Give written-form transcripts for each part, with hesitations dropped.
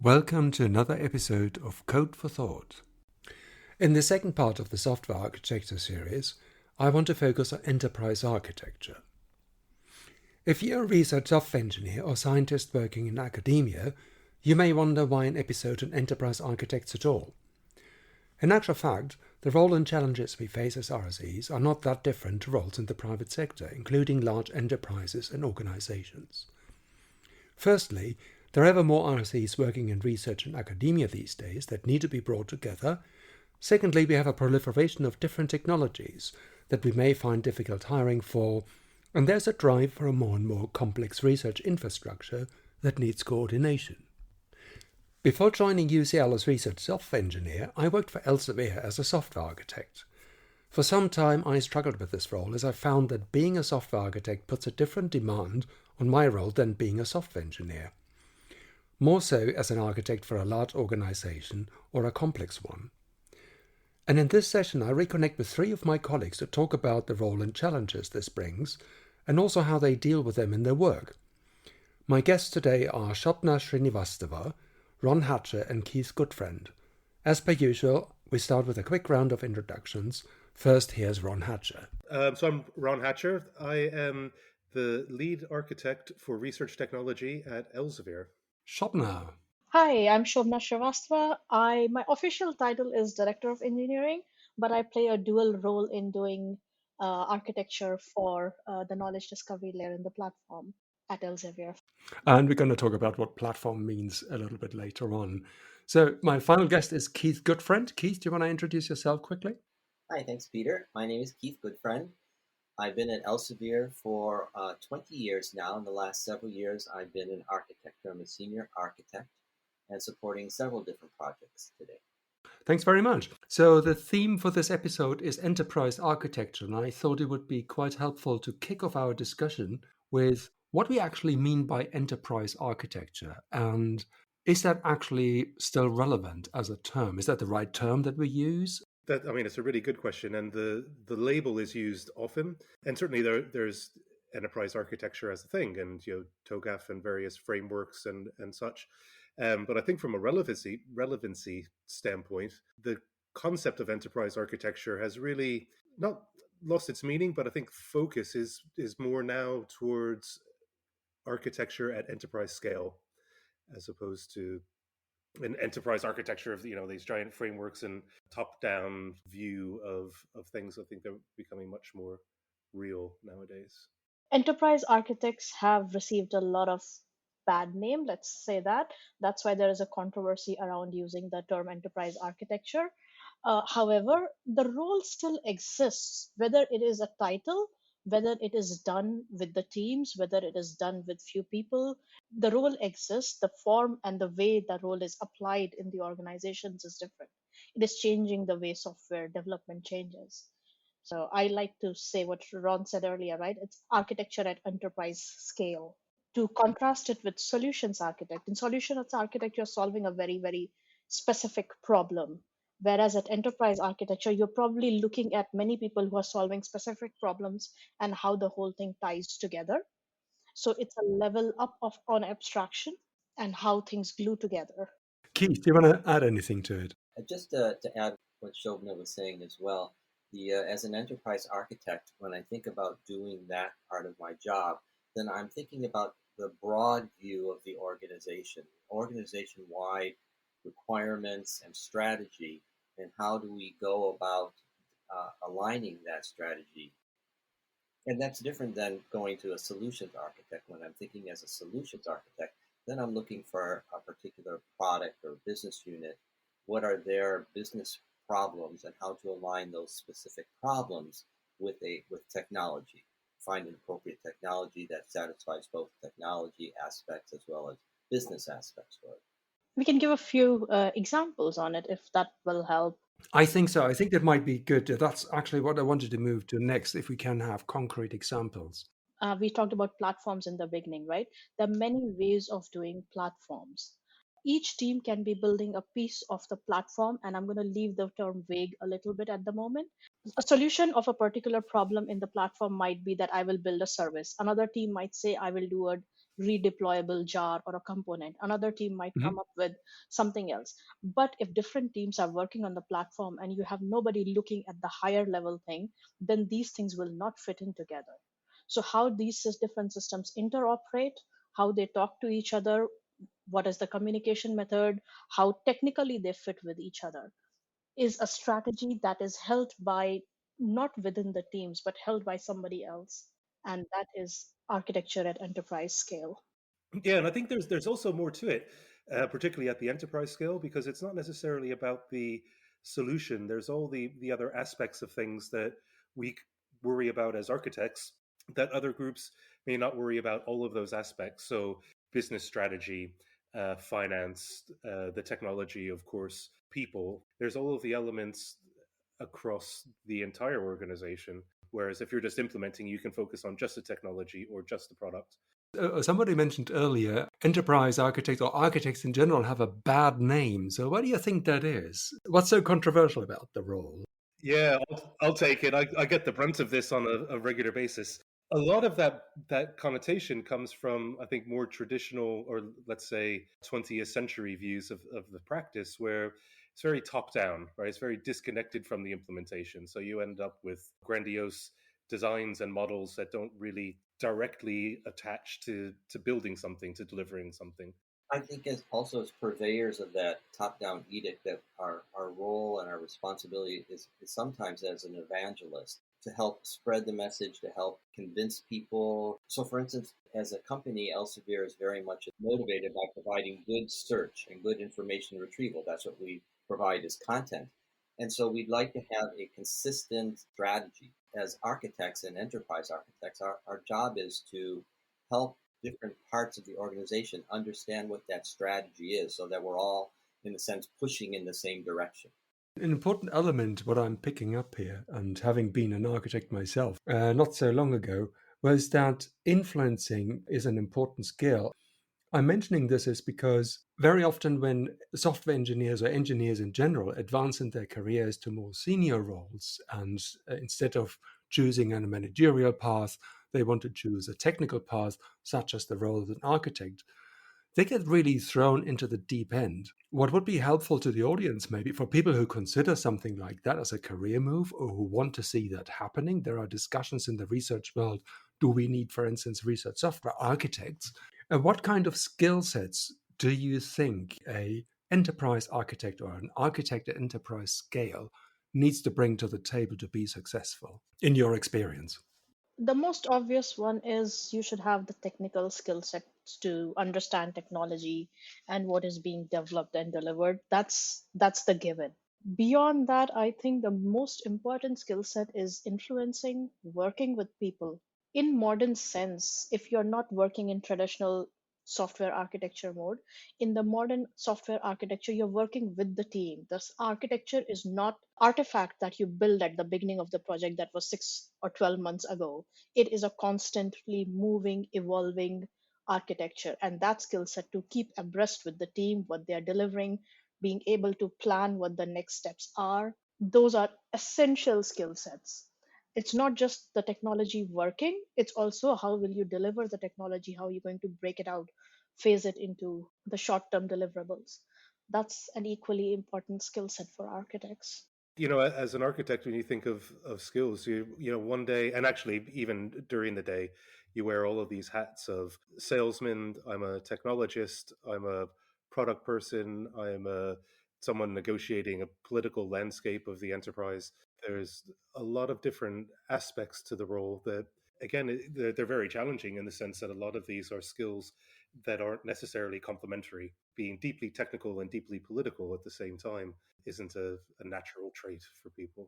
Welcome to another episode of Code for Thought. In the second part of the software architecture series, I want to focus on enterprise architecture. If you're a research software engineer or scientist working in academia, you may wonder why an episode on enterprise architects at all. In actual fact, the role and challenges we face as RSEs are not that different to roles in the private sector, including large enterprises and organizations. Firstly, there are ever more RSEs working in research and academia these days that need to be brought together. Secondly, we have a proliferation of different technologies that we may find difficult hiring for, and there's a drive for a more and more complex research infrastructure that needs coordination. Before joining UCL as research software engineer, I worked for Elsevier as a software architect. For some time, I struggled with this role as I found that being a software architect puts a different demand on my role than being a software engineer. More so as an architect for a large organization or a complex one. And in this session, I reconnect with three of my colleagues to talk about the role and challenges this brings, and also how they deal with them in their work. My guests today are Shobna Srinivastava, Ron Hatcher, and Keith Goodfriend. As per usual, we start with a quick round of introductions. First, here's Ron Hatcher. So I'm Ron Hatcher. I am the lead architect for research technology at Elsevier. Shobna. Hi, I'm Shobna Srivastava. My official title is Director of Engineering, but I play a dual role in doing architecture for the knowledge discovery layer in the platform at Elsevier. And we're going to talk about what platform means a little bit later on. So my final guest is Keith Goodfriend. Keith, do you want to introduce yourself quickly? Hi, thanks, Peter. My name is Keith Goodfriend. I've been at Elsevier for 20 years now. In the last several years, I've been an architect. I'm a senior architect and supporting several different projects today. Thanks very much. So the theme for this episode is enterprise architecture, and I thought it would be quite helpful to kick off our discussion with what we actually mean by enterprise architecture, and is that actually still relevant as a term? Is that the right term that we use? It's a really good question, and the label is used often, and certainly there's enterprise architecture as a thing, and TOGAF and various frameworks and such. But I think from a relevancy standpoint, the concept of enterprise architecture has really not lost its meaning, but I think focus is more now towards architecture at enterprise scale, as opposed to an enterprise architecture of these giant frameworks and top-down view of things. I think they're becoming much more real nowadays. Enterprise architects have received a lot of bad name, let's say that. That's why there is a controversy around using the term enterprise architecture. However, the role still exists, whether it is a title, whether it is done with the teams, whether it is done with few people. The role exists. The form and the way the role is applied in the organizations is different. It is changing the way software development changes. So I like to say what Ron said earlier, right? It's architecture at enterprise scale. To contrast it with solutions architect. In solutions architect, you're solving a very, very specific problem. Whereas at enterprise architecture, you're probably looking at many people who are solving specific problems and how the whole thing ties together. So it's a level up on abstraction and how things glue together. Keith, do you want to add anything to it? Just to add what Shobna was saying as well, as an enterprise architect, when I think about doing that part of my job, then I'm thinking about the broad view of the organization-wide requirements and strategy, and how do we go about aligning that strategy. And that's different than going to a solutions architect. When I'm thinking as a solutions architect, then I'm looking for a particular product or business unit. What are their business problems and how to align those specific problems with technology. Find an appropriate technology that satisfies both technology aspects as well as business aspects for it. We can give a few examples on it if that will help. I think so. I think that might be good. That's actually what I wanted to move to next, if we can have concrete examples. We talked about platforms in the beginning, right? There are many ways of doing platforms. Each team can be building a piece of the platform, and I'm going to leave the term vague a little bit at the moment. A solution of a particular problem in the platform might be that I will build a service. Another team might say I will do a redeployable jar or a component. Another team might come up with something else. But if different teams are working on the platform and you have nobody looking at the higher level thing, then these things will not fit in together. So how these different systems interoperate, how they talk to each other, what is the communication method, how technically they fit with each other, is a strategy that is held by not within the teams, but held by somebody else. And that is architecture at enterprise scale. Yeah, and I think there's also more to it, particularly at the enterprise scale, because it's not necessarily about the solution. There's all the other aspects of things that we worry about as architects that other groups may not worry about all of those aspects. So business strategy, finance, the technology, of course, people. There's all of the elements across the entire organization. Whereas if you're just implementing, you can focus on just the technology or just the product. Somebody mentioned earlier, enterprise architects or architects in general have a bad name. So why do you think that is? What's so controversial about the role? Yeah, I'll take it. I get the brunt of this on a regular basis. A lot of that connotation comes from, I think, more traditional, or let's say 20th century views of the practice, where it's very top down, right? It's very disconnected from the implementation. So you end up with grandiose designs and models that don't really directly attach to building something, to delivering something. I think as purveyors of that top-down edict, that our role and our responsibility is sometimes as an evangelist to help spread the message, to help convince people. So for instance, as a company, Elsevier is very much motivated by providing good search and good information retrieval. That's what we provide as content. And so we'd like to have a consistent strategy. As architects and enterprise architects, our job is to help different parts of the organization understand what that strategy is, so that we're all, in a sense, pushing in the same direction. An important element, what I'm picking up here, and having been an architect myself not so long ago, was that influencing is an important skill. I'm mentioning this is because very often when software engineers or engineers in general advance in their careers to more senior roles, and instead of choosing a managerial path, they want to choose a technical path, such as the role of an architect, they get really thrown into the deep end. What would be helpful to the audience, maybe for people who consider something like that as a career move or who want to see that happening, there are discussions in the research world. Do we need, for instance, research software architects? What kind of skill sets do you think a enterprise architect or an architect at enterprise scale needs to bring to the table to be successful, in your experience? The most obvious one is you should have the technical skill sets to understand technology and what is being developed and delivered. That's the given. Beyond that, I think the most important skill set is influencing, working with people. In modern sense, if you're not working in traditional software architecture mode, in the modern software architecture, you're working with the team. This architecture is not artifact that you build at the beginning of the project that was 6 or 12 months ago. It is a constantly moving, evolving architecture, and that skill set to keep abreast with the team, what they are delivering, being able to plan what the next steps are, those are essential skill sets. It's not just the technology working, it's also how will you deliver the technology, how are you going to break it out, phase it into the short term deliverables. That's an equally important skill set for architects. As an architect, when you think of skills, one day, and actually even during the day, you wear all of these hats of salesman. I'm a technologist. I'm a product person. I'm someone negotiating a political landscape of the enterprise. There's a lot of different aspects to the role that, again, they're very challenging in the sense that a lot of these are skills that aren't necessarily complementary. Being deeply technical and deeply political at the same time isn't a natural trait for people.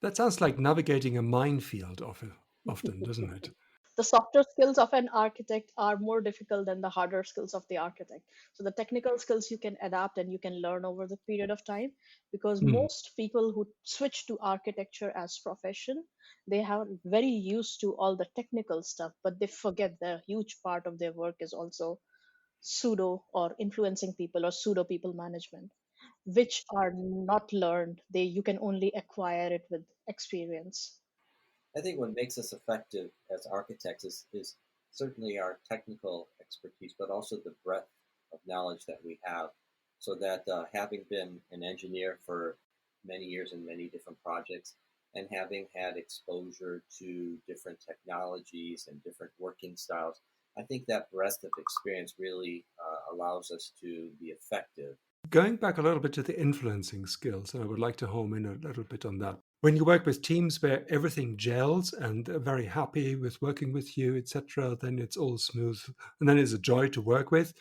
That sounds like navigating a minefield often, doesn't it? The softer skills of an architect are more difficult than the harder skills of the architect. So the technical skills you can adapt and you can learn over the period of time, because Mm. most people who switch to architecture as profession, they have very used to all the technical stuff, but they forget the huge part of their work is also pseudo or influencing people or pseudo people management, which are not learned. You can only acquire it with experience. I think what makes us effective as architects is certainly our technical expertise, but also the breadth of knowledge that we have. So that having been an engineer for many years in many different projects and having had exposure to different technologies and different working styles, I think that breadth of experience really allows us to be effective. Going back a little bit to the influencing skills, and I would like to home in a little bit on that. When you work with teams where everything gels and they're very happy with working with you, etc., then it's all smooth and then it's a joy to work with.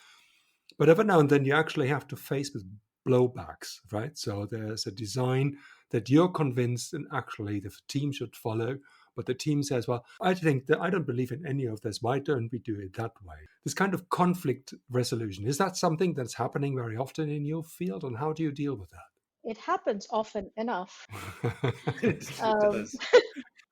But every now and then you actually have to face with blowbacks, right? So there's a design that you're convinced and actually the team should follow, but the team says, well, I think that I don't believe in any of this. Why don't we do it that way? This kind of conflict resolution, is that something that's happening very often in your field, and how do you deal with It happens often enough. that? It Um, does.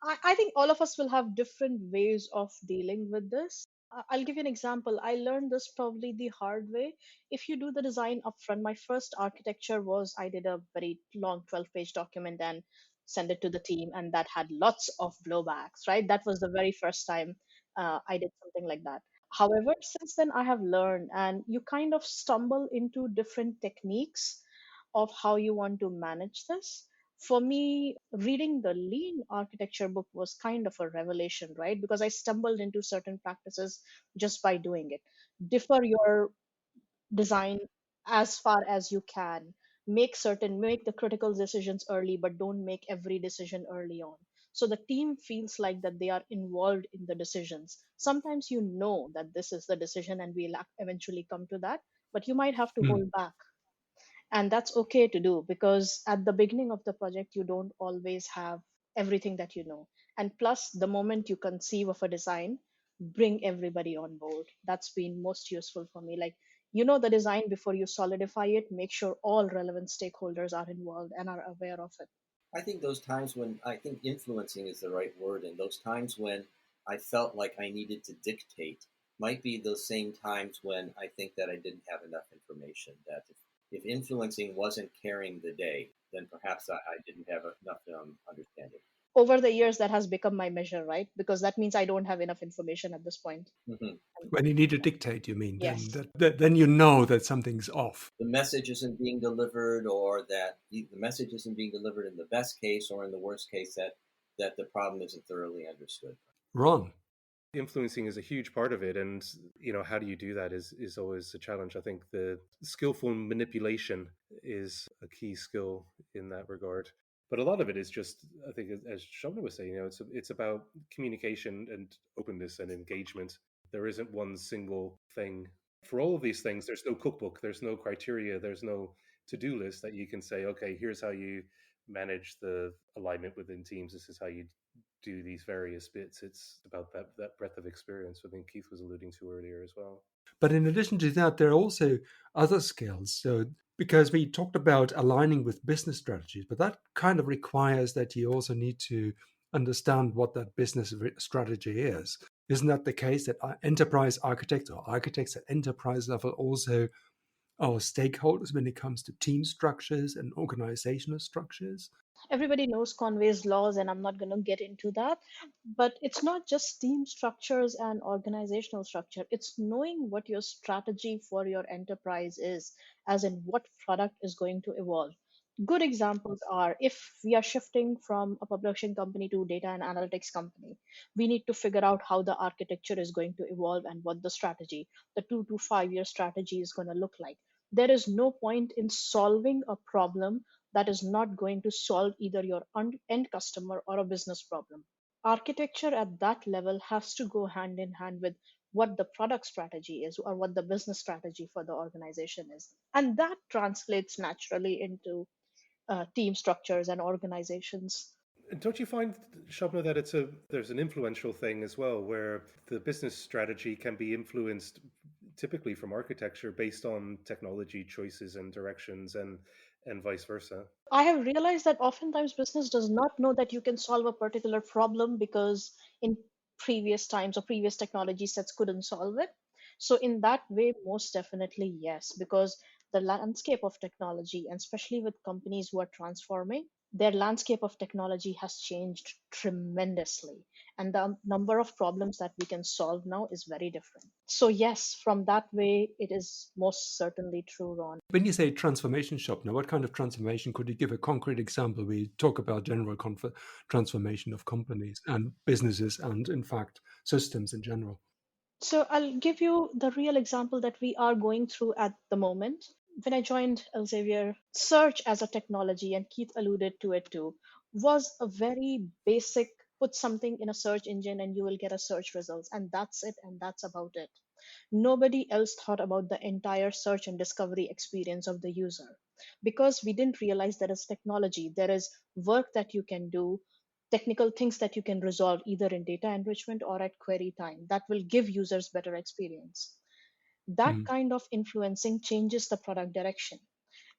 I think all of us will have different ways of dealing with this. I'll give you an example. I learned this probably the hard way. If you do the design upfront, my first architecture was I did a very long 12-page document and send it to the team, and that had lots of blowbacks, right? That was the very first time I did something like that. However, since then I have learned, and you kind of stumble into different techniques of how you want to manage this. For me, reading the lean architecture book was kind of a revelation, right? Because I stumbled into certain practices just by doing it. Differ your design as far as you can. Make the critical decisions early, but don't make every decision early on. So the team feels like that they are involved in the decisions. Sometimes you know that this is the decision and we'll eventually come to that, but you might have to Hmm. hold back, and that's okay to do, because at the beginning of the project you don't always have everything that you know. And plus, the moment you conceive of a design, bring everybody on board. That's been most useful for me. Like, you know the design before you solidify it, make sure all relevant stakeholders are involved and are aware of it. I think those times when I think influencing is the right word, and those times when I felt like I needed to dictate might be those same times when I think that I didn't have enough information. That if influencing wasn't carrying the day, then perhaps I didn't have enough understanding. Over the years, that has become my measure, right? Because that means I don't have enough information at this point. Hmm. And When you need to dictate, you mean, then yes. then you know that something's off. The message isn't being delivered, or that the message isn't being delivered in the best case, or in the worst case, that the problem isn't thoroughly understood. Ron. Influencing is a huge part of it, and how do you do that is always a challenge. I think the skillful manipulation is a key skill in that regard, but a lot of it is just, I think, as Shobna was saying, it's about communication and openness and engagement. There isn't one single thing for all of these things. There's no cookbook, there's no criteria, there's no to-do list that you can say, okay, here's how you manage the alignment within teams, this is how you do these various bits. It's about that breadth of experience I think Keith was alluding to earlier as well. But in addition to that, there are also other skills. So, because we talked about aligning with business strategies, but that kind of requires that you also need to understand what that business strategy is. Isn't that the case that enterprise architects or architects at enterprise level also are stakeholders when it comes to team structures and organizational structures? Everybody knows Conway's laws, and I'm not going to get into that. But it's not just team structures and organizational structure, it's knowing what your strategy for your enterprise is, as in what product is going to evolve. Good examples are, if we are shifting from a publishing company to data and analytics company, we need to figure out how the architecture is going to evolve and what the strategy, the 2 to 5 year strategy, is going to look like. There is no point in solving a problem that is not going to solve either your end customer or a business problem. Architecture at that level has to go hand in hand with what the product strategy is or what the business strategy for the organization is. And that translates naturally into team structures and organizations. Don't you find, Shobna, that there's an influential thing as well, where the business strategy can be influenced typically from architecture based on technology choices and directions, and vice versa? I have realized that oftentimes business does not know that you can solve a particular problem because in previous times or previous technology sets couldn't solve it. So, in that way, most definitely, yes, because the landscape of technology, and especially with companies who are transforming, their landscape of technology has changed tremendously. and the number of problems that we can solve now is very different. So yes, from that way, it is most certainly true, Ron. When you say transformation shop, now what kind of transformation? Could you give a concrete example? We talk about general transformation of companies and businesses and, in fact, systems in general. So I'll give you the real example that we are going through at the moment. When I joined Elsevier, search as a technology, and Keith alluded to it too, was a very basic put something in a search engine and you will get a search results, and that's it, and that's about it. Nobody else thought about the entire search and discovery experience of the user because we didn't realize there is technology, there is work that you can do, technical things that you can resolve either in data enrichment or at query time that will give users better experience. That Mm. kind of influencing changes the product direction.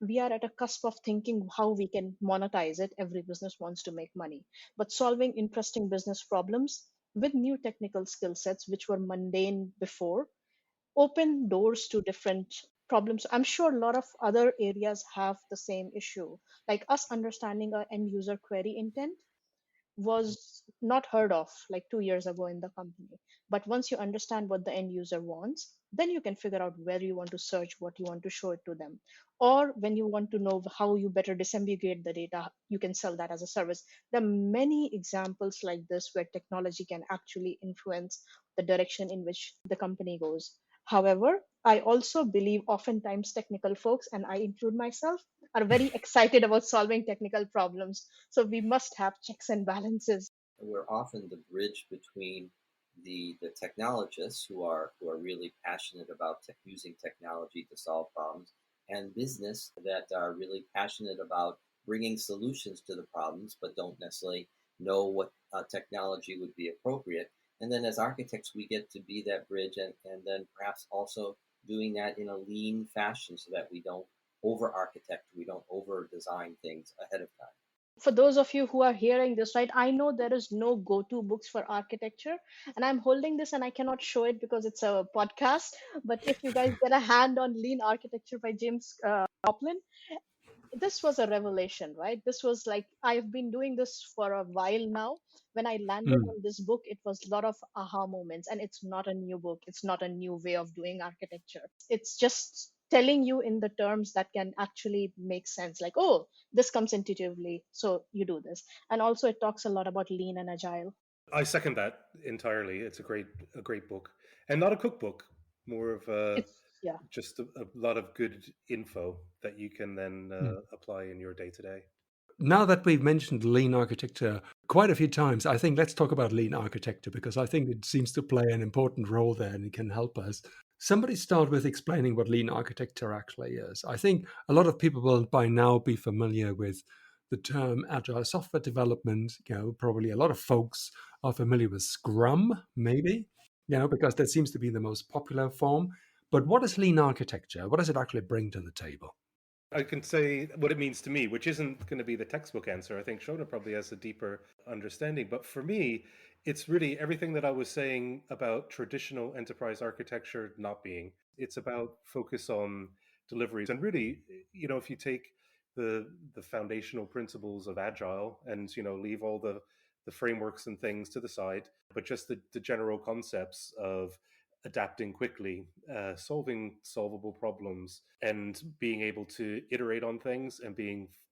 We are at a cusp of thinking how we can monetize it. Every business wants to make money, but solving interesting business problems with new technical skill sets which were mundane before open doors to different problems. I'm sure a lot of other areas have the same issue, like us understanding our end user query intent was not heard of like 2 years ago in the company. But once you understand what the end user wants, then you can figure out where you want to search, what you want to show it to them. Or when you want to know how you better disambiguate the data, you can sell that as a service. There are many examples like this where technology can actually influence the direction in which the company goes. However, I also believe oftentimes technical folks, and I include myself, are very excited about solving technical problems. So we must have checks and balances. We're often the bridge between the technologists who are really passionate about using technology to solve problems, and business that are really passionate about bringing solutions to the problems but don't necessarily know what technology would be appropriate. And then as architects, we get to be that bridge, and then perhaps also doing that in a lean fashion so that we don't over architect, we don't over design things ahead of time. For those of you who are hearing this, right, I know there is no go-to books for architecture, and I'm holding this and I cannot show it because it's a podcast. But if you guys get a hand on Lean Architecture by James Joplin, this was a revelation, right? This was like, I've been doing this for a while now. When I landed Mm. on this book, it was a lot of aha moments. And it's not a new book, it's not a new way of doing architecture. It's just telling you in the terms that can actually make sense, like, oh, this comes intuitively, so you do this. And also it talks a lot about lean and agile. I second that entirely. It's a great book, and not a cookbook. More of It's, yeah. just a lot of good info that you can then Mm. apply in your day to day. Now that we've mentioned lean architecture quite a few times, I think let's talk about lean architecture because I think it seems to play an important role there and it can help us. Somebody start with explaining what lean architecture actually is. I think a lot of people will by now be familiar with the term agile software development. Probably a lot of folks are familiar with Scrum, maybe, because that seems to be the most popular form. But what is lean architecture? What does it actually bring to the table? I can say what it means to me, which isn't going to be the textbook answer. I think Shona probably has a deeper understanding. But for me, it's really everything that I was saying about traditional enterprise architecture not being. It's about focus on deliveries. And really, if you take the foundational principles of agile and, leave all the frameworks and things to the side, but just the general concepts of adapting quickly, solving solvable problems, and being able to iterate on things and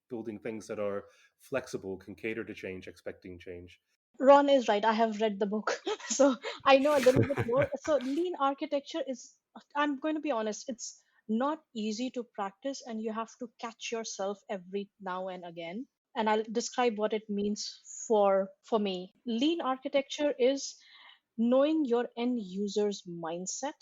building things that are flexible, can cater to change, expecting change. Ron is right. I have read the book, so I know a little bit more. So lean architecture is, I'm going to be honest, it's not easy to practice, and you have to catch yourself every now and again. And I'll describe what it means for me. Lean architecture is knowing your end user's mindset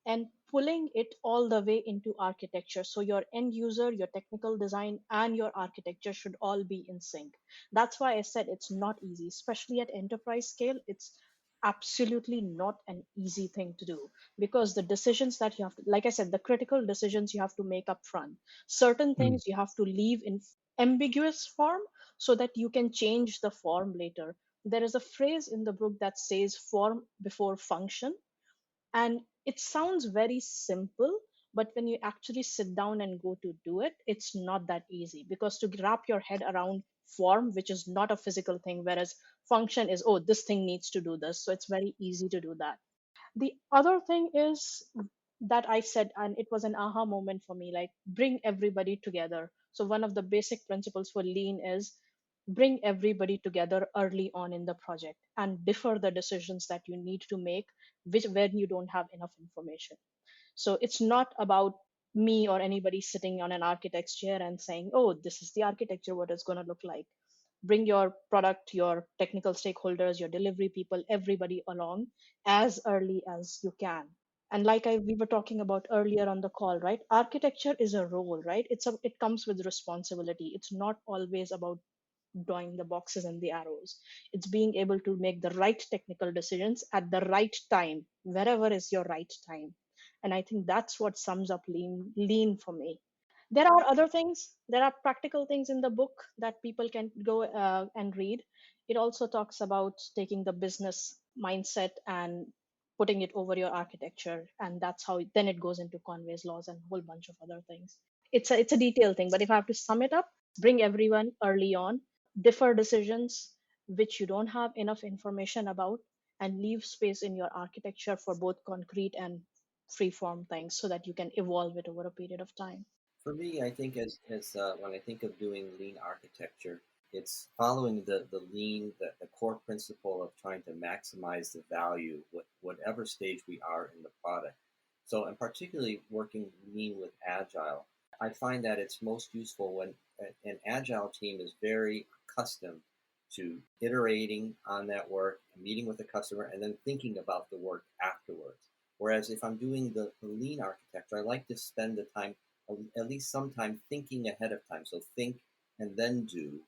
and pulling it all the way into architecture. So your end user, your technical design, and your architecture should all be in sync. That's why I said it's not easy, especially at enterprise scale. It's absolutely not an easy thing to do because the decisions that you have to, like I said, the critical decisions you have to make up front, certain Mm. things you have to leave in ambiguous form so that you can change the form later. There is a phrase in the book that says form before function, and it sounds very simple, But when you actually sit down and go to do it, it's not that easy, because to wrap your head around form, which is not a physical thing, whereas function is, oh, this thing needs to do this. So it's very easy to do that. The other thing is that I said, and it was an aha moment for me, like bring everybody together. So one of the basic principles for lean is bring everybody together early on in the project and defer the decisions that you need to make, which when you don't have enough information. So it's not about me or anybody sitting on an architect's chair and saying, oh, this is the architecture, what it's going to look like. Bring your product, your technical stakeholders, your delivery people, everybody along as early as you can. And like we were talking about earlier on the call, right? Architecture is a role, right? It comes with responsibility. It's not always about drawing the boxes and the arrows. It's being able to make the right technical decisions at the right time, wherever is your right time. And I think that's what sums up lean for me. There are other things, there are practical things in the book that people can go and read. It also talks about taking the business mindset and putting it over your architecture, and that's how then it goes into Conway's laws and a whole bunch of other things. It's a detailed thing, but if I have to sum it up, bring everyone early on, defer decisions which you don't have enough information about, and leave space in your architecture for both concrete and free form things so that you can evolve it over a period of time. For me, I think as when I think of doing lean architecture, it's following the lean, the core principle of trying to maximize the value, whatever stage we are in the product. So, and particularly working lean with agile, I find that it's most useful when an agile team is very accustomed to iterating on that work, meeting with the customer, and then thinking about the work afterwards. Whereas if I'm doing the lean architecture, I like to spend the time, at least some time, thinking ahead of time. So think and then do,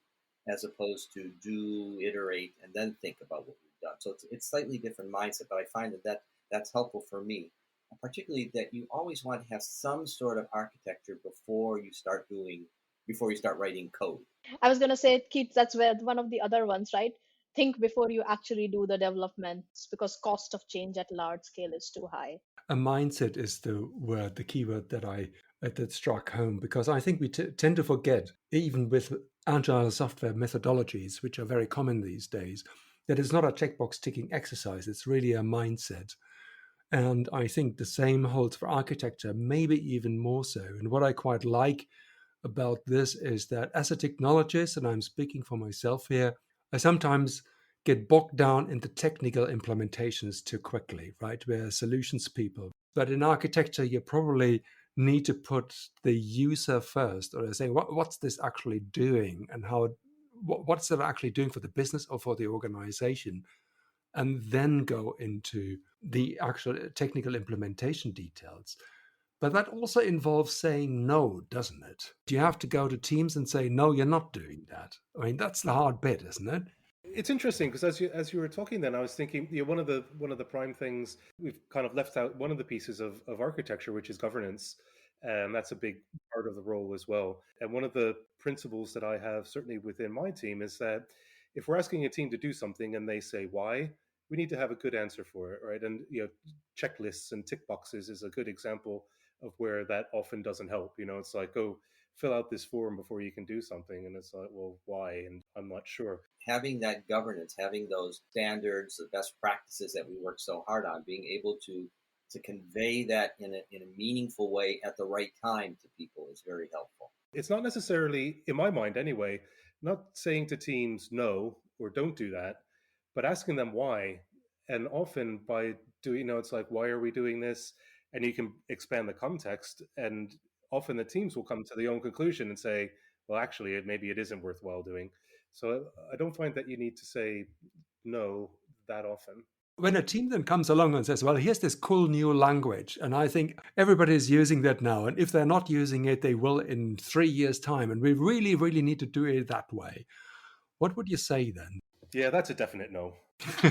as opposed to do, iterate, and then think about what we've done. So it's slightly different mindset, but I find that's helpful for me. Particularly that you always want to have some sort of architecture before you start writing code. I was going to say, Keith, that's where one of the other ones, right? Think before you actually do the developments, because cost of change at large scale is too high. A mindset is the key word that struck home, because I think we tend to forget, even with agile software methodologies, which are very common these days, that it's not a checkbox ticking exercise. It's really a mindset. And I think the same holds for architecture, maybe even more so. And what I quite like about this is that as a technologist, and I'm speaking for myself here, I sometimes get bogged down in the technical implementations too quickly, right? We're solutions people. But in architecture, you probably need to put the user first, or say, what's this actually doing, and what's it actually doing for the business or for the organization? And then go into the actual technical implementation details. But that also involves saying no, doesn't it? You have to go to teams and say, no, you're not doing that. I mean, that's the hard bit, isn't it? It's interesting because as you were talking, then I was thinking, one of the prime things we've kind of left out, one of the pieces of architecture, which is governance, and that's a big part of the role as well. And one of the principles that I have certainly within my team is that if we're asking a team to do something and they say why, we need to have a good answer for it, right? And checklists and tick boxes is a good example of where that often doesn't help. It's like, go fill out this form before you can do something, and it's like, well, why? And I'm not sure. Having that governance, having those standards, the best practices that we work so hard on, being able to convey that in a meaningful way at the right time to people is very helpful. It's not necessarily, in my mind anyway, not saying to teams no or don't do that, but asking them why. And often by doing, it's like, why are we doing this? And you can expand the context, and often the teams will come to their own conclusion and say, well, actually, maybe it isn't worthwhile doing. So I don't find that you need to say no that often. When a team then comes along and says, well, here's this cool new language, and I think everybody is using that now, and if they're not using it, they will in 3 years' time, and we really, really need to do it that way. What would you say then? Yeah, that's a definite no. That's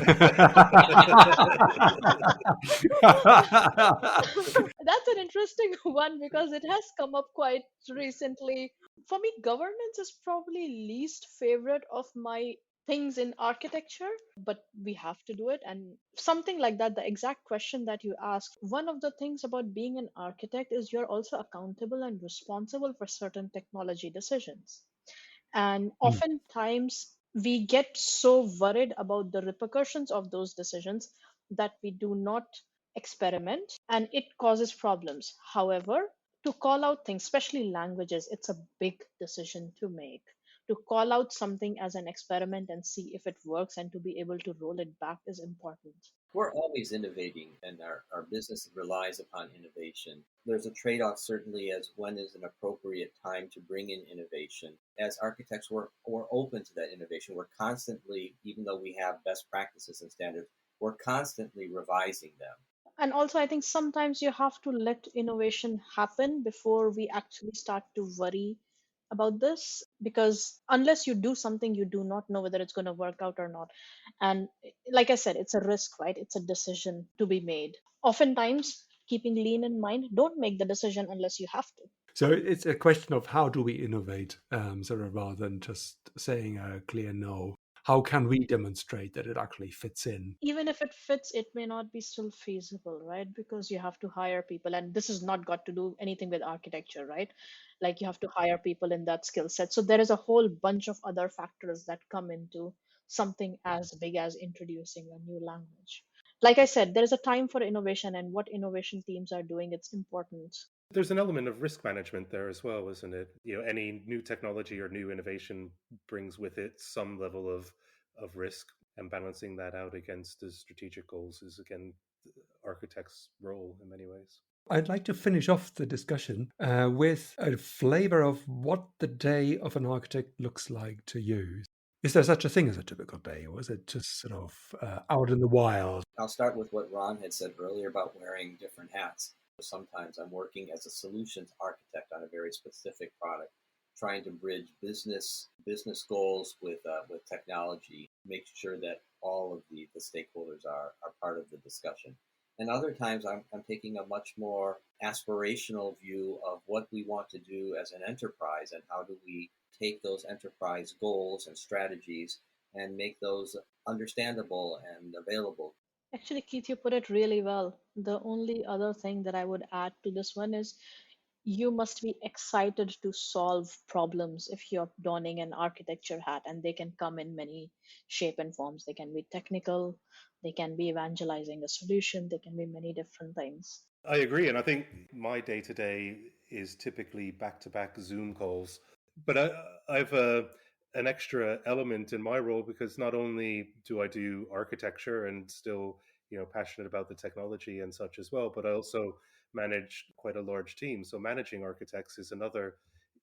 an interesting one because it has come up quite recently. For me, governance is probably least favorite of my things in architecture, but we have to do it. And something like that, the exact question that you asked, one of the things about being an architect is you're also accountable and responsible for certain technology decisions. And Mm. oftentimes we get so worried about the repercussions of those decisions that we do not experiment, and it causes problems. However, to call out things, especially languages, it's a big decision to make. To call out something as an experiment and see if it works and to be able to roll it back is important. We're always innovating, and our business relies upon innovation. There's a trade off, certainly, as when is an appropriate time to bring in innovation. As architects, we're open to that innovation. We're constantly, even though we have best practices and standards, we're constantly revising them. And also, I think sometimes you have to let innovation happen before we actually start to worry about this, because unless you do something, you do not know whether it's going to work out or not. And like I said, it's a risk, right? It's a decision to be made. Oftentimes, keeping lean in mind, don't make the decision unless you have to. So it's a question of how do we innovate, sort of rather than just saying a clear no. How can we demonstrate that it actually fits in? Even if it fits, it may not be still feasible, right? Because you have to hire people, and this has not got to do anything with architecture, right? Like you have to hire people in that skill set. So there is a whole bunch of other factors that come into something as big as introducing a new language. Like I said, there is a time for innovation, and what innovation teams are doing, it's important. There's an element of risk management there as well, isn't it? Any new technology or new innovation brings with it some level of risk, and balancing that out against the strategic goals is again the architect's role in many ways. I'd like to finish off the discussion with a flavor of what the day of an architect looks like to you. Is there such a thing as a typical day, or is it just sort of out in the wild? I'll start with what Ron had said earlier about wearing different hats. Sometimes I'm working as a solutions architect on a very specific product, trying to bridge business goals with technology, make sure that all of the stakeholders are part of the discussion. And other times I'm taking a much more aspirational view of what we want to do as an enterprise and how do we take those enterprise goals and strategies and make those understandable and available. Actually, Keith, you put it really well. The only other thing that I would add to this one is you must be excited to solve problems if you're donning an architecture hat, and they can come in many shape and forms. They can be technical, they can be evangelizing a solution, they can be many different things. I agree, and I think my day to day is typically back to back Zoom calls. But I've an extra element in my role because not only do I do architecture and still passionate about the technology and such as well, but I also manage quite a large team. So managing architects is another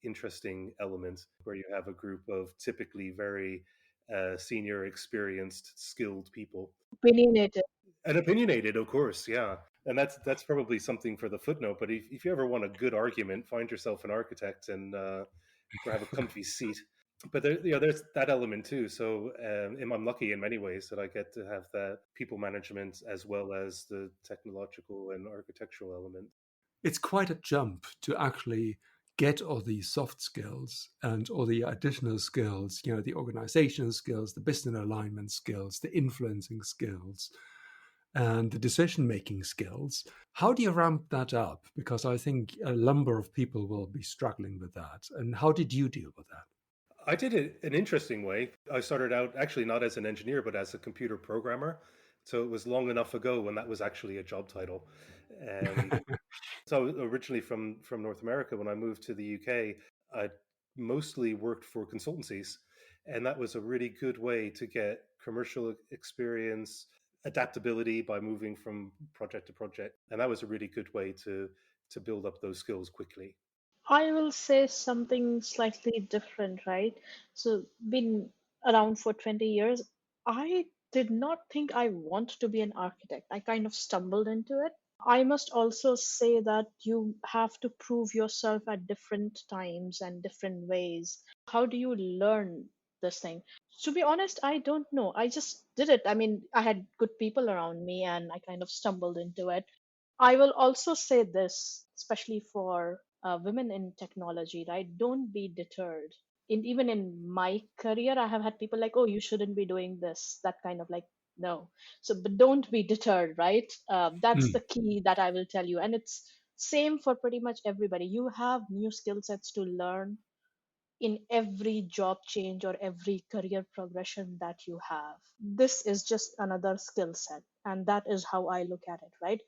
interesting element where you have a group of typically very senior, experienced, skilled people. Opinionated. And opinionated, of course, yeah. And that's probably something for the footnote. But if you ever want a good argument, find yourself an architect and grab a comfy seat. But there's that element too. So I'm lucky in many ways that I get to have that people management as well as the technological and architectural element. It's quite a jump to actually get all these soft skills and all the additional skills, the organizational skills, the business alignment skills, the influencing skills, and the decision-making skills. How do you ramp that up? Because I think a number of people will be struggling with that. And how did you deal with that? I did it an interesting way. I started out actually not as an engineer, but as a computer programmer. So it was long enough ago when that was actually a job title. And so originally from North America, when I moved to the UK, I mostly worked for consultancies. And that was a really good way to get commercial experience, adaptability by moving from project to project. And that was a really good way to build up those skills quickly. I will say something slightly different, right? So, been around for 20 years. I did not think I want to be an architect. I kind of stumbled into it. I must also say that you have to prove yourself at different times and different ways. How do you learn this thing? To be honest, I don't know. I just did it. I mean, I had good people around me and I kind of stumbled into it. I will also say this, especially for women in technology, right? Don't be deterred. even in my career, I have had people like, oh, you shouldn't be doing this, that kind of like, no. So, but don't be deterred, right? That's Mm. the key that I will tell you. And it's same for pretty much everybody. You have new skill sets to learn in every job change or every career progression that you have. This is just another skill set. And that is how I look at it, right?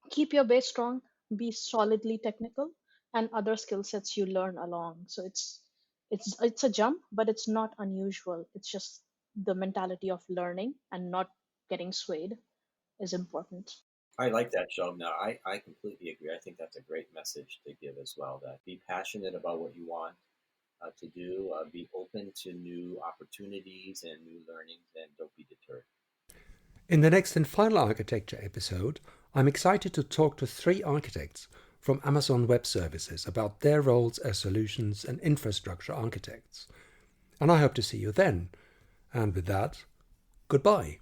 Keep your base strong, be solidly technical, and other skill sets you learn along. So it's a jump, but it's not unusual. It's just the mentality of learning and not getting swayed is important. I like that, Shobna. I completely agree. I think that's a great message to give as well, that be passionate about what you want to do, be open to new opportunities and new learnings, and don't be deterred. In the next and final architecture episode, I'm excited to talk to 3 architects from Amazon Web Services about their roles as solutions and infrastructure architects. And I hope to see you then. And with that, goodbye.